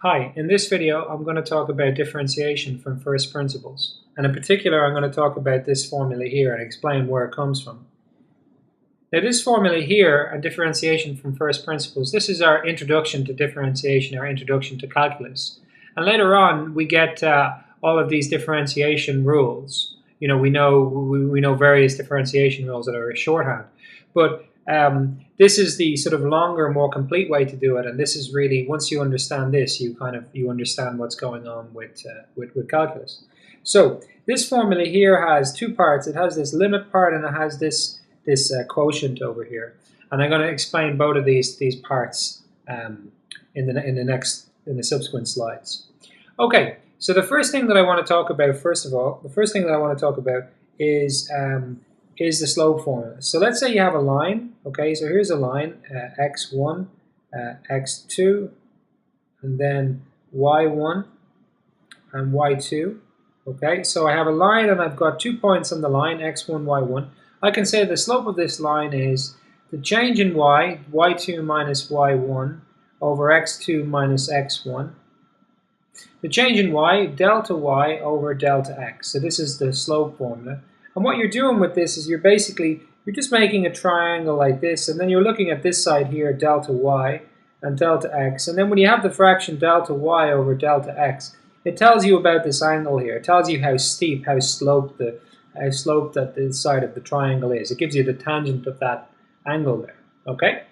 Hi, in this video I'm going to talk about differentiation from first principles, and in particular I'm going to talk about this formula here and explain where it comes from. Now this formula here, and differentiation from first principles, this is our introduction to differentiation, our introduction to calculus. And later on we get all of these differentiation rules. You know, we know various differentiation rules that are a shorthand, but this is the sort of longer, more complete way to do it. And this is really, once you understand this, you understand what's going on with calculus. So this formula here has two parts. It has this limit part and it has this quotient over here, and I'm going to explain both of these parts in the subsequent slides. Okay, so the first thing that I want to talk about, is the slope formula. So let's say you have a line. Okay, so here's a line, x1, x2, and then y1 and y2. Okay, so I have a line and I've got 2 points on the line, x1, y1. I can say the slope of this line is the change in y, y2 minus y1, over x2 minus x1. The change in y, delta y over delta x. So this is the slope formula. And what you're doing with this is you're just making a triangle like this, and then you're looking at this side here, delta y and delta x. And then when you have the fraction delta y over delta x, it tells you about this angle here. It tells you how steep, how sloped that the side of the triangle is. It gives you the tangent of that angle there. Okay.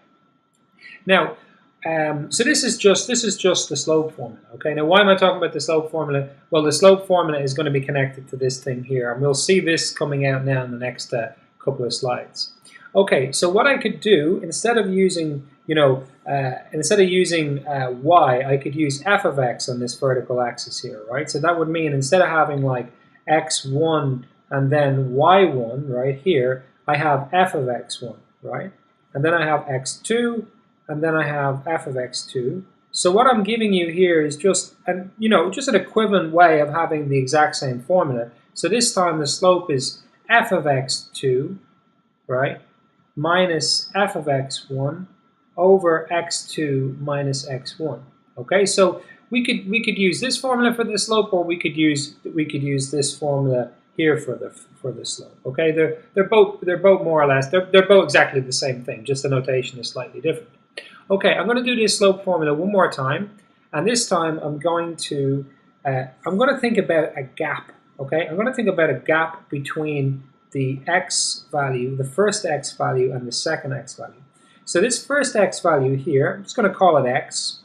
Now, so this is just the slope formula. Okay. Now, why am I talking about the slope formula? Well, the slope formula is going to be connected to this thing here, and we'll see this coming out now in the next couple of slides. Okay. So what I could do, instead of using y, I could use f of x on this vertical axis here, right? So that would mean instead of having like x1 and then y1 right here, I have f of x1, right? And then I have x2, and then I have f of x2. So what I'm giving you here is just an equivalent way of having the exact same formula. So this time the slope is f of x2, right, minus f of x1 over x2 minus x1. Okay, so we could use this formula for the slope, or we could use this formula here for the slope. Okay, they're both more or less they're both exactly the same thing. Just the notation is slightly different. Okay, I'm going to do this slope formula one more time, and this time I'm going to think about a gap. Okay, I'm going to think about a gap between the x value, the first x value, and the second x value. So this first x value here, I'm just going to call it x.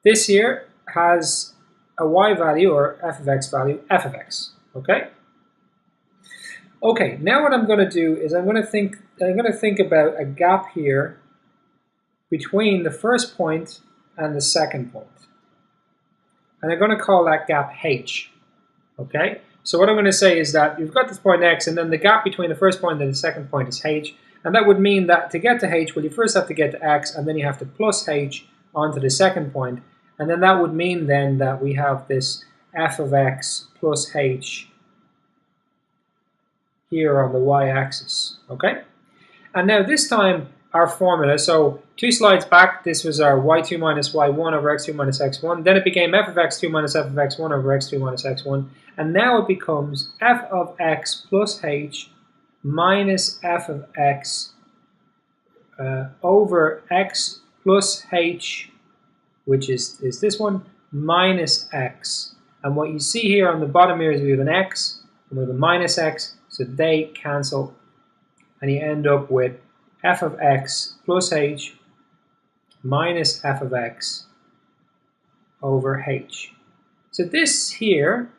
This here has a y value, or f of x value, f of x. Okay. Okay. Now what I'm going to do is I'm going to think about a gap here between the first point and the second point, and I'm going to call that gap h. Okay. So what I'm going to say is that you've got this point x, and then the gap between the first point and the second point is h, and that would mean that to get to h, well, you first have to get to x, and then you have to plus h onto the second point. And then that would mean then that we have this f of x plus h here on the y-axis, okay? And now this time our formula, so 2 slides back, this was our y2 minus y1 over x2 minus x1. Then it became f of x2 minus f of x1 over x2 minus x1. And now it becomes f of x plus h minus f of x over x plus h, which is this one, minus x. And what you see here on the bottom here is we have an x and we have a minus x, so they cancel, and you end up with f of x plus h minus f of x over h. So this here,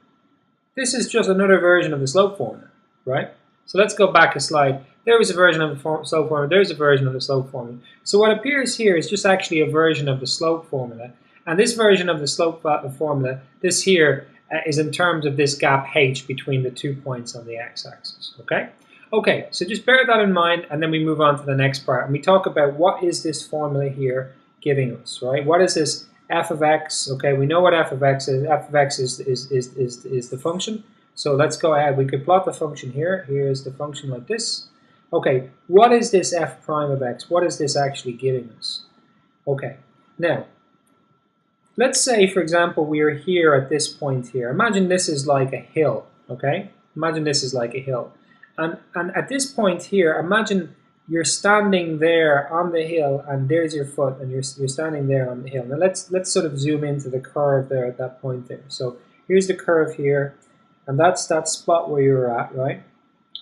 this is just another version of the slope formula, right? So let's go back a slide. There was a version of the slope formula, there's a version of the slope formula. So what appears here is just actually a version of the slope formula. And this version of the slope formula, this here is in terms of this gap h between the 2 points on the x-axis, okay? Okay, so just bear that in mind, and then we move on to the next part. And we talk about what is this formula here giving us, right? What is this f of x? Okay, we know what f of x is. F of x is the function. So let's go ahead. We could plot the function here. Here's the function like this. Okay, what is this f prime of x? What is this actually giving us? Okay, Now, let's say, for example, we are here at this point here. Imagine this is like a hill, okay? Imagine this is like a hill. And at this point here, imagine you're standing there on the hill, and there's your foot, and you're standing there on the hill. Now let's sort of zoom into the curve there at that point there. So here's the curve here, and that's that spot where you're at, right?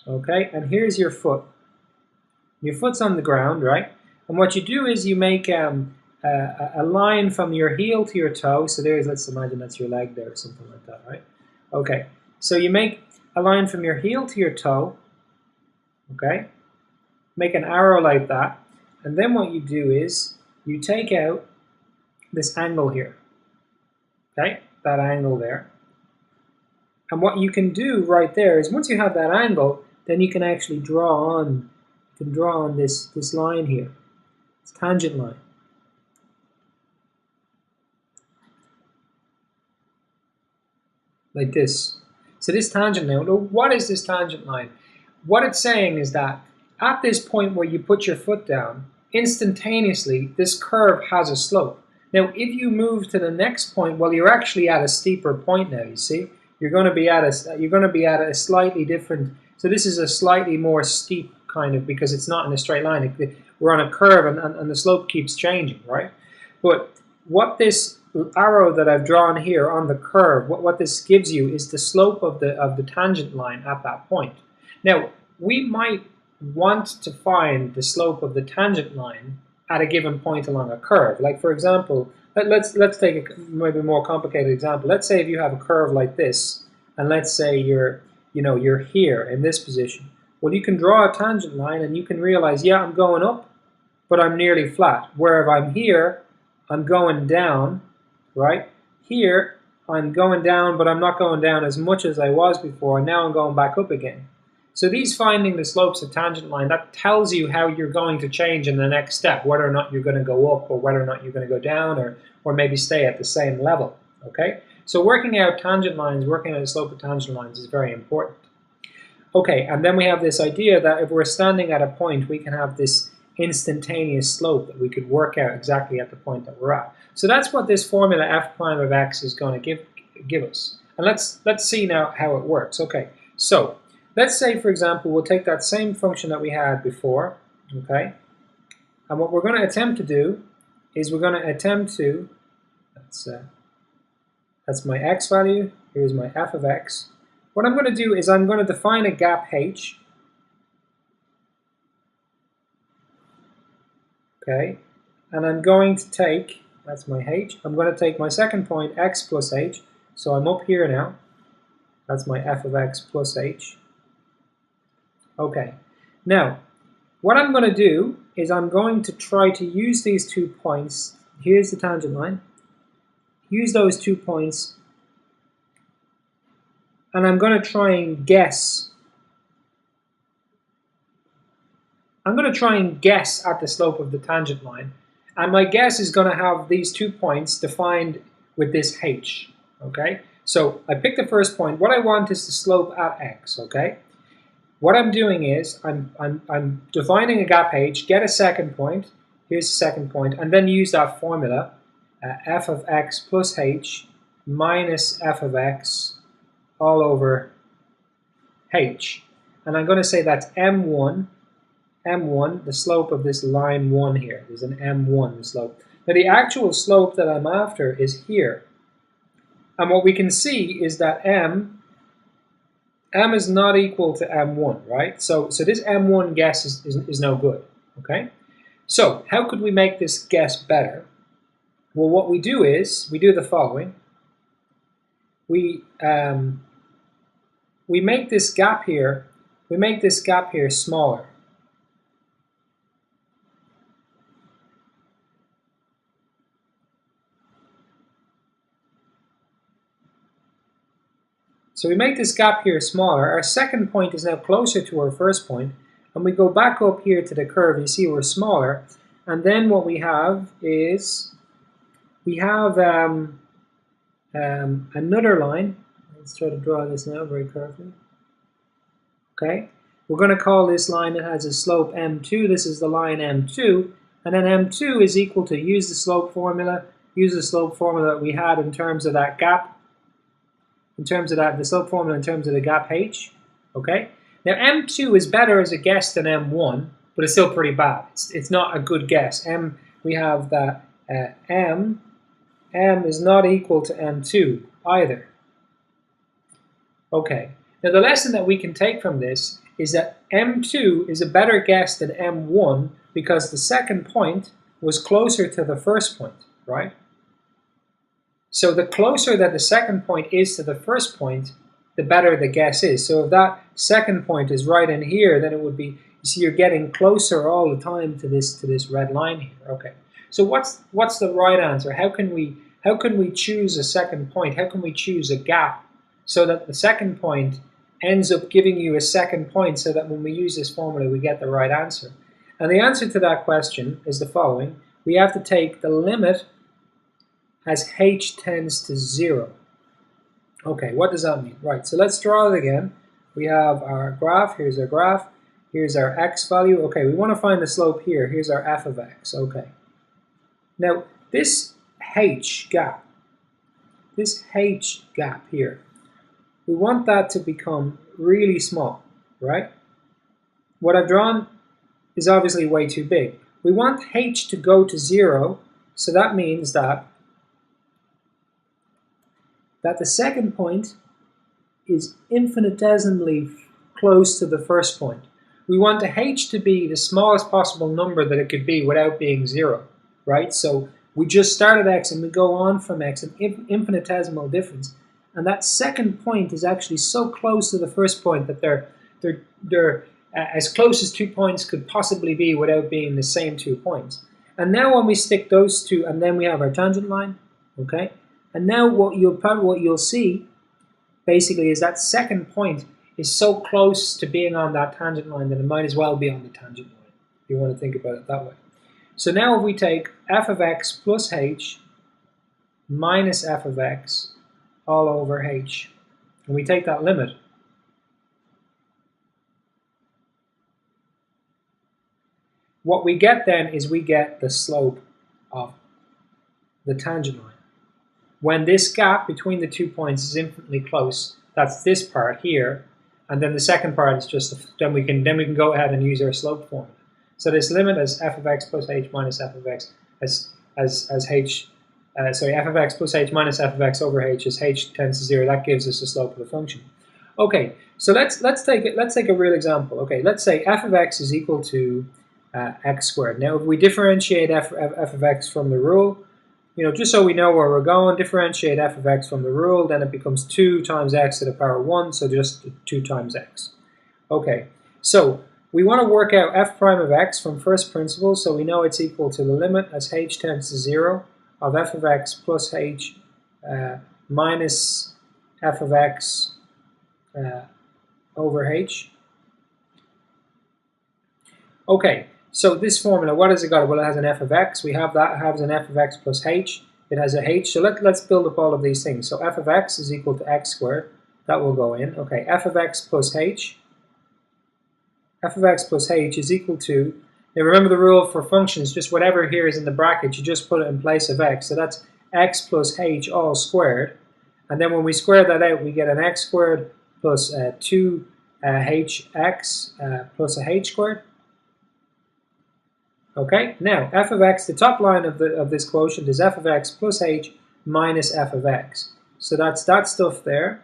Okay, and here's your foot. Your foot's on the ground, right? And what you do is you make a line from your heel to your toe. So there's, let's imagine that's your leg there or something like that, right? Okay, so you make a line from your heel to your toe, okay? Make an arrow like that, and then what you do is you take out this angle here, okay? That angle there. And what you can do right there is once you have that angle, then you can actually draw on, this line here, this tangent line. Like this. So this tangent now, what is this tangent line? What it's saying is that at this point where you put your foot down, instantaneously this curve has a slope. Now if you move to the next point, well, you're actually at a steeper point now, you see? You're going to be at a slightly different, so this is a slightly more steep kind of, because it's not in a straight line. We're on a curve and the slope keeps changing, right? But what this arrow that I've drawn here on the curve, what this gives you is the slope of the tangent line at that point. Now, we might want to find the slope of the tangent line at a given point along a curve. Like for example, let's take a maybe more complicated example. Let's say if you have a curve like this, and let's say you're here in this position. Well, you can draw a tangent line and you can realize, yeah, I'm going up, but I'm nearly flat. Where if I'm here, I'm going down, right? Here, I'm going down, but I'm not going down as much as I was before, and now I'm going back up again. So these finding the slopes of tangent line, that tells you how you're going to change in the next step, whether or not you're going to go up or whether or not you're going to go down, or maybe stay at the same level, okay? So working out tangent lines, working out the slope of tangent lines is very important. Okay, and then we have this idea that if we're standing at a point, we can have this instantaneous slope that we could work out exactly at the point that we're at. So that's what this formula f prime of x is going to give us. And let's see now how it works. Okay, so let's say, for example, we'll take that same function that we had before, okay? And what we're going to attempt to do is we're going to attempt to, that's my x value, here's my f of x. What I'm going to do is I'm going to define a gap h, okay? And I'm going to take, that's my h, I'm going to take my second point, x plus h, so I'm up here now. That's my f of x plus h. Okay, now what I'm going to do is I'm going to try to use these 2 points. Here's the tangent line. Use those 2 points, and I'm going to try and guess. I'm going to try and guess at the slope of the tangent line, and my guess is going to have these 2 points defined with this h. Okay, so I pick the first point. What I want is the slope at x. Okay. What I'm doing is I'm defining a gap h, get a second point, here's the second point, and then use that formula, f of x plus h minus f of x all over h. And I'm going to say that's m1, the slope of this line 1 here. There's an m1 slope. Now the actual slope that I'm after is here. And what we can see is that m is not equal to m1, right? So this m1 guess is no good, okay? So how could we make this guess better? Well, what we do is, we do the following. We make this gap here, smaller. So we make this gap here smaller. Our second point is now closer to our first point, and we go back up here to the curve. You see we're smaller, and then what we have is we have another line. Let's try to draw this now very carefully. Okay, we're going to call this line that has a slope m2. This is the line m2, And then m2 is equal to, use the slope formula that we had in terms of that gap, the slope formula in terms of the gap h, okay? Now m2 is better as a guess than m1, but it's still pretty bad. It's not a good guess. We have that m is not equal to m2 either. Okay, now the lesson that we can take from this is that m2 is a better guess than m1 because the second point was closer to the first point, right? So the closer that the second point is to the first point, the better the guess is. So if that second point is right in here, then it would be, you see, you're getting closer all the time to this red line here. Okay. So what's the right answer? How can we choose a second point? How can we choose a gap so that the second point ends up giving you a second point so that when we use this formula we get the right answer? And the answer to that question is the following. We have to take the limit as h tends to 0. Okay, what does that mean? Right, so let's draw it again. We have our graph, here's our x value. Okay, we want to find the slope here. Here's our f of x, okay. Now, this h gap here, we want that to become really small, right? What I've drawn is obviously way too big. We want h to go to 0, so that means that the second point is infinitesimally close to the first point. We want the h to be the smallest possible number that it could be without being 0, right? So we just start at x and we go on from x, an infinitesimal difference. And that second point is actually so close to the first point that they're as close as 2 points could possibly be without being the same 2 points. And now when we stick those two, and then we have our tangent line, okay? And now what you'll see basically is that second point is so close to being on that tangent line that it might as well be on the tangent line, if you want to think about it that way. So now if we take f of x plus h minus f of x all over h, and we take that limit, what we get then is we get the slope of the tangent line. When this gap between the 2 points is infinitely close, that's this part here, and then the second part is just, then we can go ahead and use our slope formula. So this limit as f of x plus h minus f of x f of x plus h minus f of x over h as h tends to 0, that gives us the slope of the function. Okay, so let's take a real example. Okay, let's say f of x is equal to x squared. Now if we differentiate f of x from the rule, you know, just so we know where we're going, differentiate f of x from the rule, then it becomes 2 times x to the power 1, so just 2 times x. Okay, so we want to work out f prime of x from first principle, so we know it's equal to the limit as h tends to 0 of f of x plus h minus f of x over h. Okay, so this formula, what has it got? Well, it has an f of x. We have that. It has an f of x plus h. It has a h. So let's build up all of these things. So f of x is equal to x squared. That will go in. Okay, f of x plus h. F of x plus h is equal to, now remember the rule for functions, just whatever here is in the bracket, you just put it in place of x. So that's x plus h all squared. And then when we square that out, we get an x squared plus 2hx plus a h squared. Okay, now f of x, the top line of this quotient is f of x plus h minus f of x. So that's that stuff there,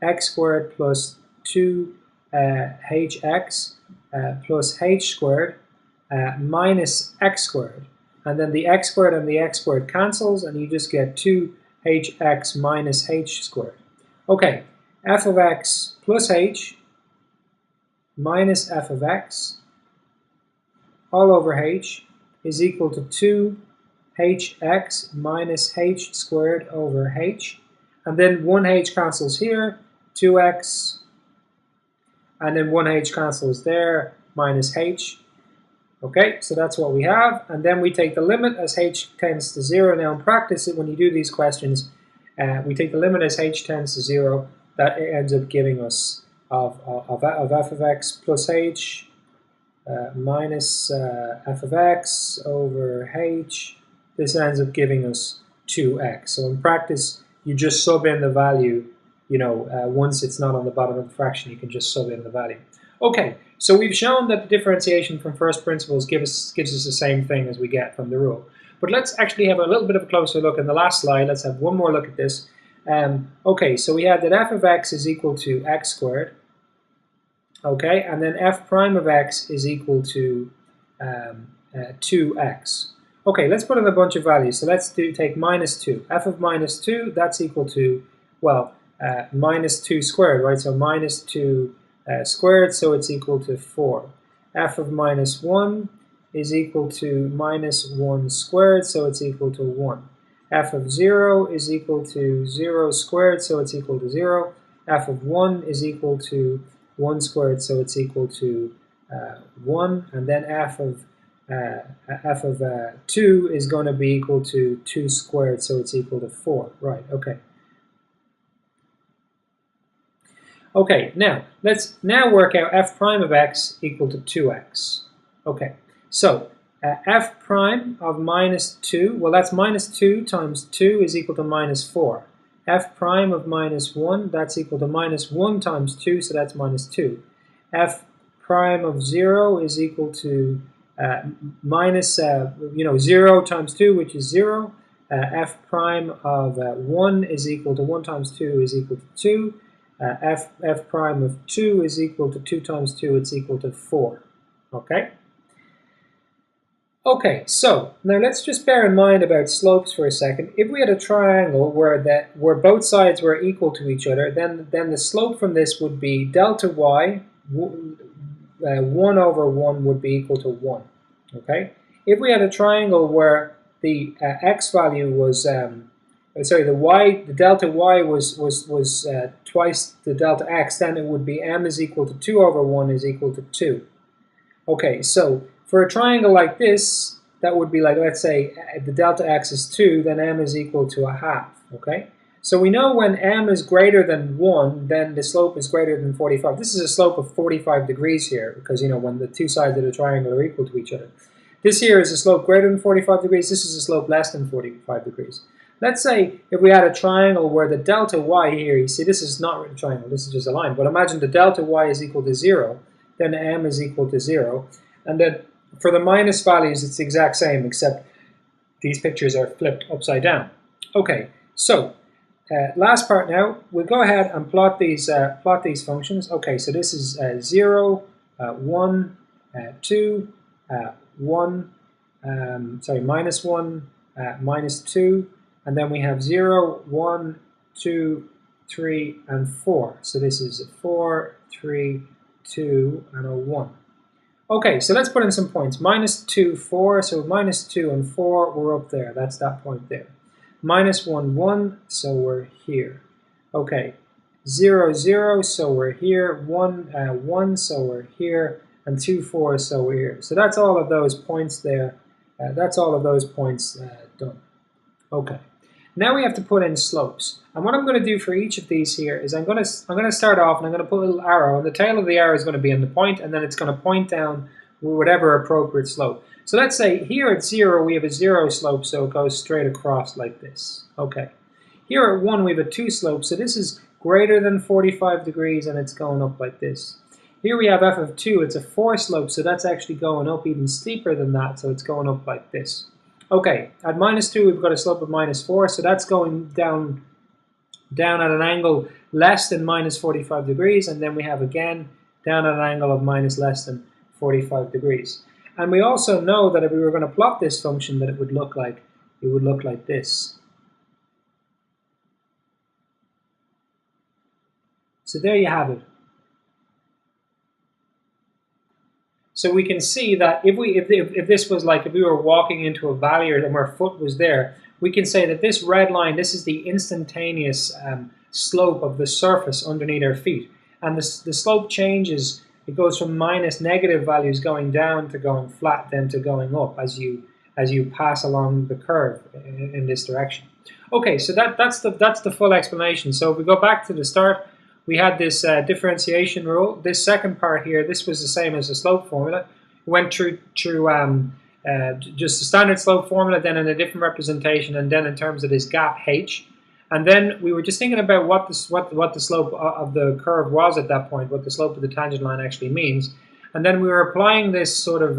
x squared plus 2hx plus h squared minus x squared. And then the x squared and the x squared cancels, and you just get 2hx minus h squared. Okay, f of x plus h minus f of x all over h is equal to 2hx minus h squared over h. And then 1h cancels here, 2x, and then 1h cancels there, minus h. Okay, so that's what we have. And then we take the limit as h tends to 0. Now in practice, when you do these questions, we take the limit as h tends to 0. That ends up giving us of f of x plus h minus f of x over h. This ends up giving us 2x. So in practice, you just sub in the value, once it's not on the bottom of the fraction, you can just sub in the value. Okay, so we've shown that the differentiation from first principles gives us the same thing as we get from the rule. But let's actually have a little bit of a closer look in the last slide. Let's have one more look at this. Okay, so we had that f of x is equal to x squared. Okay, and then f prime of x is equal to 2x. Okay, let's put in a bunch of values. So let's take minus 2. F of minus 2, that's equal to, well, minus 2 squared, right? So minus 2 squared, so it's equal to 4. F of minus 1 is equal to minus 1 squared, so it's equal to 1. F of 0 is equal to 0 squared, so it's equal to 0. F of 1 is equal to 1 squared, so it's equal to 1. And then f of 2 is going to be equal to 2 squared, so it's equal to 4. Right, okay. Okay, now, let's now work out f prime of x equal to 2x. Okay, so f prime of minus 2, well, that's minus 2 times 2 is equal to minus 4. F prime of minus 1, that's equal to minus 1 times 2, so that's minus 2. F prime of 0 is equal to minus, 0 times 2, which is 0. F prime of 1 is equal to 1 times 2 is equal to 2. F prime of 2 is equal to 2 times 2, it's equal to 4. Okay? Okay, so now let's just bear in mind about slopes for a second. If we had a triangle where both sides were equal to each other, then the slope from this would be delta y, 1 over 1 would be equal to 1. Okay? If we had a triangle where the x value was, the delta y was twice the delta x, then it would be m is equal to 2 over 1 is equal to 2. Okay, so for a triangle like this, that would be like, let's say, the delta x is 2, then m is equal to a half, okay? So we know when m is greater than 1, then the slope is greater than 45. This is a slope of 45 degrees here, because, when the two sides of the triangle are equal to each other. This here is a slope greater than 45 degrees. This is a slope less than 45 degrees. Let's say if we had a triangle where the delta y here, you see this is not a triangle, this is just a line, but imagine the delta y is equal to 0, then m is equal to 0, and then for the minus values, it's the exact same, except these pictures are flipped upside down. Okay, so last part now, we'll go ahead and plot these functions. Okay, so this is 0, 1, 2, 1, minus 1, minus 2, and then we have 0, 1, 2, 3, and 4. So this is 4, 3, 2, and a 1. Okay, so let's put in some points. Minus 2, 4, so minus 2 and 4, we're up there. That's that point there. Minus 1, 1, so we're here. Okay, 0, 0, so we're here. 1, 1, so we're here. And 2, 4, so we're here. So that's all of those points there. That's all of those points done. Okay, now we have to put in slopes. And what I'm going to do for each of these here is I'm going to start off and I'm going to put a little arrow, and the tail of the arrow is going to be in the point, and then it's going to point down whatever appropriate slope. So let's say here at 0 we have a 0 slope, so it goes straight across like this. Okay. Here at 1 we have a 2 slope, so this is greater than 45 degrees and it's going up like this. Here we have f of 2, it's a 4 slope, so that's actually going up even steeper than that, so it's going up like this. Okay, at minus 2 we've got a slope of minus 4, so that's going down at an angle less than minus 45 degrees, and then we have again down at an angle of minus less than 45 degrees. And we also know that if we were going to plot this function, that it would look like this. So there you have it. So we can see that if this was like if we were walking into a valley and our foot was there, we can say that this red line, this is the instantaneous slope of the surface underneath our feet. And the slope changes, it goes from minus negative values going down to going flat, then to going up as you pass along the curve in this direction. Okay, so that's the full explanation. So if we go back to the start, we had this differentiation rule. This second part here, this was the same as the slope formula. we went through just the standard slope formula, then in a different representation, and then in terms of this gap h. And then we were just thinking about what the slope of the curve was at that point, what the slope of the tangent line actually means. And then we were applying this sort of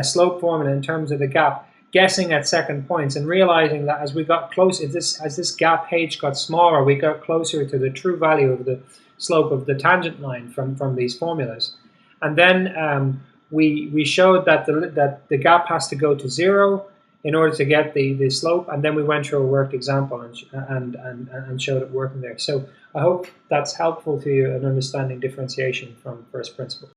slope formula in terms of the gap, guessing at second points, and realizing that as we got closer, as this gap h got smaller, we got closer to the true value of the slope of the tangent line from these formulas. And then we showed that the gap has to go to 0 in order to get the slope, and then we went through a worked example and showed it working there. So I hope that's helpful to you in understanding differentiation from first principles.